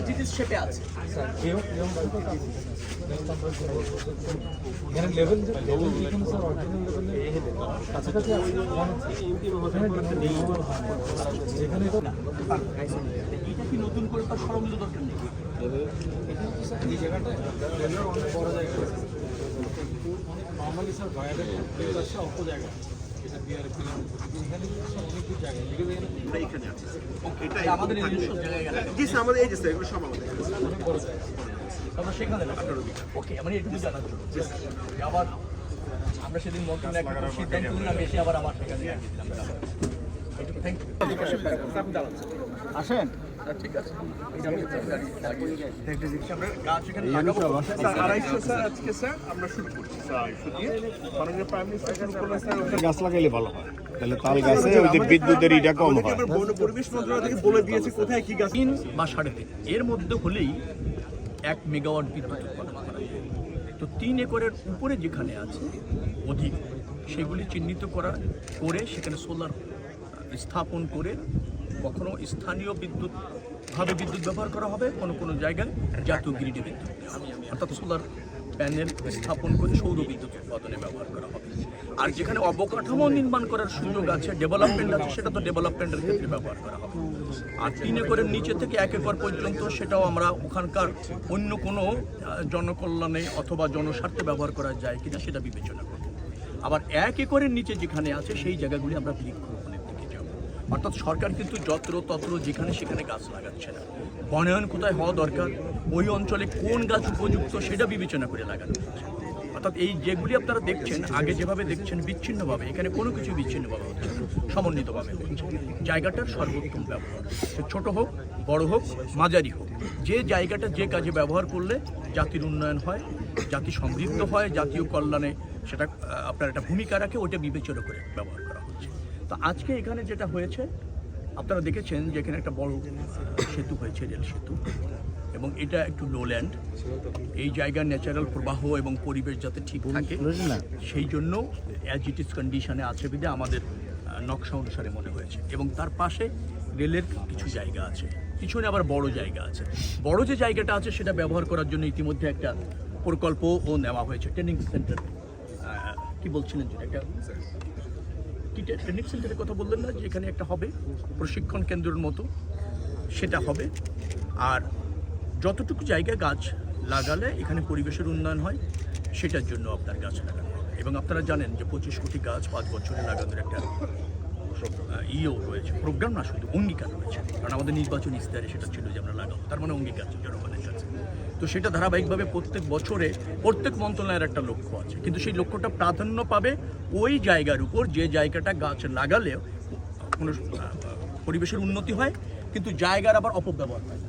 জিটিস শেপে আছে এখানে লেভেল যেখানে স্যার অরিজিনাল লেভেলে কাছাকাছি আছে যেখানে এটা কি নতুন করে তার সরঞ্জাম দরকার নেই এই জায়গাটা অনেক বড় জায়গা আছে নর্মালি স্যার বাইরে আসছে অল্প জায়গা এটা দিয়ে আর এখানে অনেক জায়গা এখানে আছে এটা আমাদের নিজস্ব জায়গা জি স্যার আমাদের এই যে স্যার এগুলো সব আমাদের অনেক বড় জায়গা আমরা সেখানে ওকে মানে একটু জানার জন্য আবার আমরা সেদিন মন্ত্রণালয়ে একটা সিদ্ধান্ত নিলাম এসে আবার আমার সেখানে আসেন ঠিক আছে গাছ লাগাইলে ভালো হয় তাহলে তাল গাছে ওই যে বিদ্যুতের ইটা কম হয় পরিবেশ মন্ত্রণালয় থেকে বলে দিয়েছে কোথায় কি গাছ 3 বা 3.5 এর মধ্যে হলেই 1 মেগাওয়াট বিদ্যুৎ উৎপাদন করা যায়। তো 3 একরের উপরে যেখানে আছে অধিক সেগুলি চিহ্নিত করে সেখানে সোলার স্থাপন করে কখনো স্থানীয় বিদ্যুৎ ব্যবহার করা হবে, কোনো জায়গায় জাতীয় গ্রিডে বিদ্যুৎ অর্থাৎ সোলার প্যানেল স্থাপন করে সৌর বিদ্যুৎ উৎপাদনে ব্যবহার করা হবে। আর যেখানে অবকাঠামো নির্মাণ করার সুযোগ আছে, ডেভেলপমেন্ট আছে, সেটা তো ডেভেলপমেন্টের ক্ষেত্রে ব্যবহার করা হবে। আর 3 একরের নিচে থেকে 1 একর পর্যন্ত সেটাও আমরা ওখানকার অন্য কোনো জনকল্যাণে অথবা জনস্বার্থে ব্যবহার করা যায় কিনা সেটা বিবেচনা করব। আবার 1 একরের নিচে যেখানে আছে সেই জায়গাগুলি আমরা বৃক্ষরোপণের দিকে যাব। অর্থাৎ সরকার কিন্তু যত্র যেখানে সেখানে গাছ লাগাচ্ছে না, বনায়ন কোথায় হওয়া দরকার, ওই অঞ্চলে কোন গাছ উপযুক্ত সেটা বিবেচনা করে লাগানো হচ্ছে। অর্থাৎ এই যেগুলি আপনারা দেখছেন আগে যেভাবে দেখছেন বিচ্ছিন্নভাবে, এখানে কোনো কিছু বিচ্ছিন্নভাবে হচ্ছে না, সমন্বিতভাবে হচ্ছে। জায়গাটার সর্বোত্তম ব্যবহার, ছোট হোক বড় হোক মাঝারি হোক, যে জায়গাটা যে কাজে ব্যবহার করলে জাতির উন্নয়ন হয়, জাতি সমৃদ্ধ হয়, জাতীয় কল্যাণে সেটা আপনার একটা ভূমিকা রাখে, ওটা বিবেচনা করে ব্যবহার করা হচ্ছে। তো আজকে এখানে যেটা হয়েছে আপনারা দেখেছেন যে এখানে একটা বড় সেতু হয়েছে, রেল সেতু, এবং এটা একটু লোল্যান্ড। এই জায়গার ন্যাচারাল প্রবাহ এবং পরিবেশ যাতে ঠিক থাকে সেই জন্য অ্যাজ ইট ইজ কন্ডিশনে আছে বিধে আমাদের নকশা অনুসারে মনে হয়েছে। এবং তার পাশে রেলের কিছু জায়গা আছে, পিছনে আবার বড় জায়গা আছে। বড় যে জায়গাটা আছে সেটা ব্যবহার করার জন্য ইতিমধ্যে একটা প্রকল্পও নেওয়া হয়েছে। ট্রেনিং সেন্টার কি বলছিলেন যে একটা ট্রেনিং সেন্টারের কথা বললেন না, যে এখানে একটা হবে প্রশিক্ষণ কেন্দ্রের মতো, সেটা হবে। আর যতটুকু জায়গায় গাছ লাগালে এখানে পরিবেশের উন্নয়ন হয় সেটার জন্য আপনার গাছ লাগানো হবে। এবং আপনারা জানেন যে 25 কোটি গাছ 5 বছরে লাগানোর একটা রয়েছে, প্রোগ্রাম না শুধু অঙ্গীকার রয়েছে। কারণ আমাদের নির্বাচনী ইস্তাহারে সেটা ছিল যে আমরা লাগাবো, তার মানে অঙ্গীকার জনগণের কাছে। তো সেটা ধারাবাহিকভাবে প্রত্যেক বছরে প্রত্যেক মন্ত্রণালয়ের একটা লক্ষ্য আছে, কিন্তু সেই লক্ষ্যটা প্রাধান্য পাবে ওই জায়গার উপর যে জায়গাটা গাছ লাগালে কোনো পরিবেশের উন্নতি হয় কিন্তু জায়গার আবার অপব্যবহার হয় না।